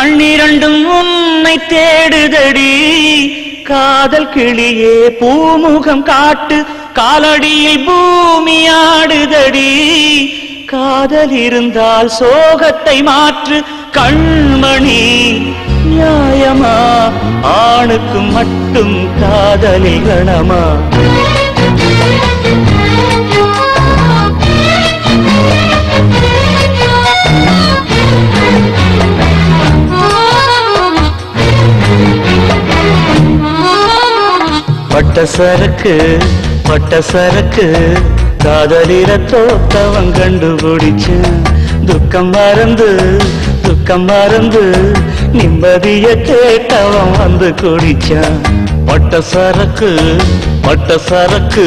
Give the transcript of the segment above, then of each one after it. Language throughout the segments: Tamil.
கண்ணிரண்டும் உன்னை தேடுதடி காதல் கிளியே பூமுகம் காட்டு காலடியில் பூமி ஆடுதடி காதல் இருந்தால் சோகத்தை மாற்று கண்மணி நியாயமா ஆணுக்கு மட்டும் காதலில் கணமா பட்ட சரக்கு காதலில தோத்தவன் கண்டுபிடிச்சு துக்கம் மறந்து நிம்மதிய கேட்டவன் வந்து குடிச்சான் பட்ட சரக்கு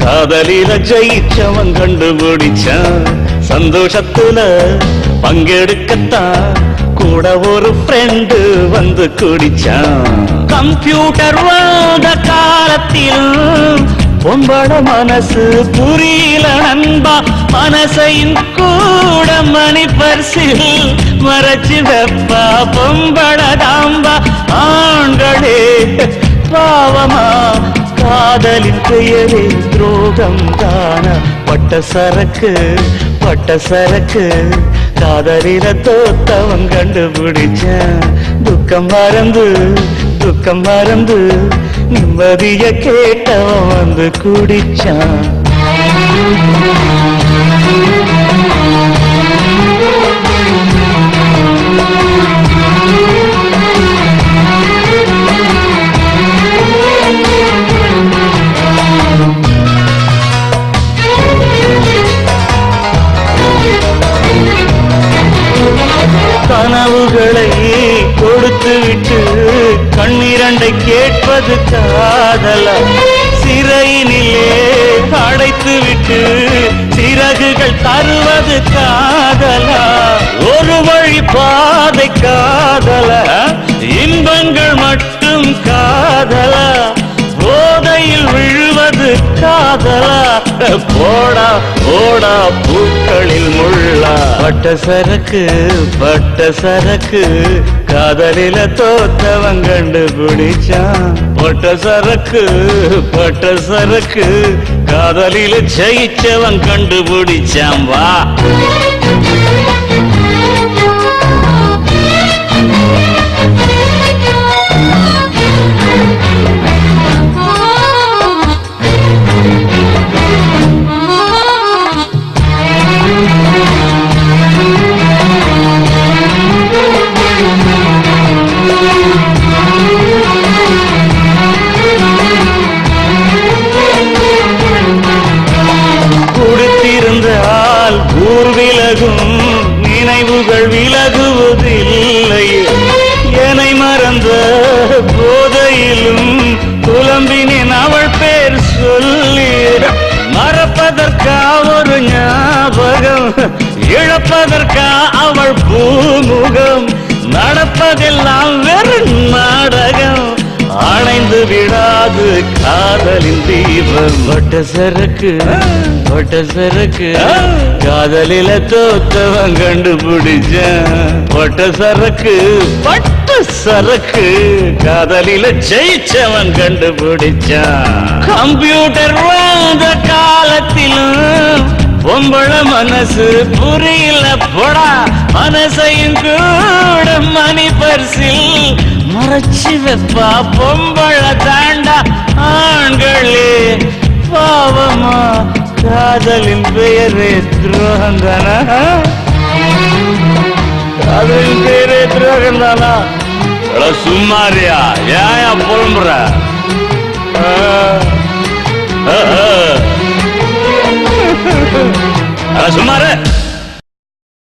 காதலில ஜெயிச்சவன் கண்டுபிடிச்சான் சந்தோஷத்துல பங்கெடுக்கத்தான் கூட ஒரு ஃப்ரெண்டு வந்து குடிச்சான் கம்ப்யூட்டர் வாழ்ந்த காலத்தில் பொம்பள மனசு புரியல நண்பா மனசையும் கூட மணி பரிசில் மறைச்சு வெப்பா பொம்பள தாம்பா ஆண்களே பாவமா காதலின் பெயரே துரோகம் தான பட்ட சரக்கு காதலில தோத்தவன் கண்டுபிடிச்சான் துக்கம் மறந்து நிம்மதிய கேட்டவன் வந்து குடிச்சான் கனவுகளை கொடுத்து விட்டு கண்ணிரண்டை கேட்பது காதலா சிறையினிலே அடைத்து விட்டு சிறகுகள் தருவது காதலா ஒரு வழி பாதை காதலா இன்பங்கள் மட்டும் காதலா போதையில் விழுவது காதலா போடா பூக்களில் முள்ளா பட்ட சரக்கு காதலில தோத்தவன் கண்டுபிடிச்சான் பட்ட சரக்கு காதலில ஜெயிச்சவன் கண்டுபிடிச்சான் வா ஊர் விலகும் நினைவுகள் விலகுவதில்லை என்னை மறந்த போதையிலும் புலம்பினேன் அவள் பேர் சொல்லி மறப்பதற்கா ஒரு ஞாபகம் இழப்பதற்கா அவள் பூமுகம் நடப்பதெல்லாம் வெறும் நாடகம் அணைந்து விடாது காதலின் தீபம் பட்ட சரக்கு காதலில தோத்தவன் கண்டுபிடிச்சான் பட்ட சரக்கு காதலில ஜெயிச்சவன் கண்டுபிடிச்சான் கம்ப்யூட்டர் வாழ்ந்த காலத்திலும் பொம்பள மனசு புரியல போடா மனசையும் கூட மணி பரிசில் மறைச்சு வெப்பா பொம்பள தாண்டா ஆண்களே பாவமா காதலின் பெயரே துரோகம் தானா காதலின் பெயரே துரோகம் தானா சும்மாரியா ஏன் புலம்புற சும்மாரு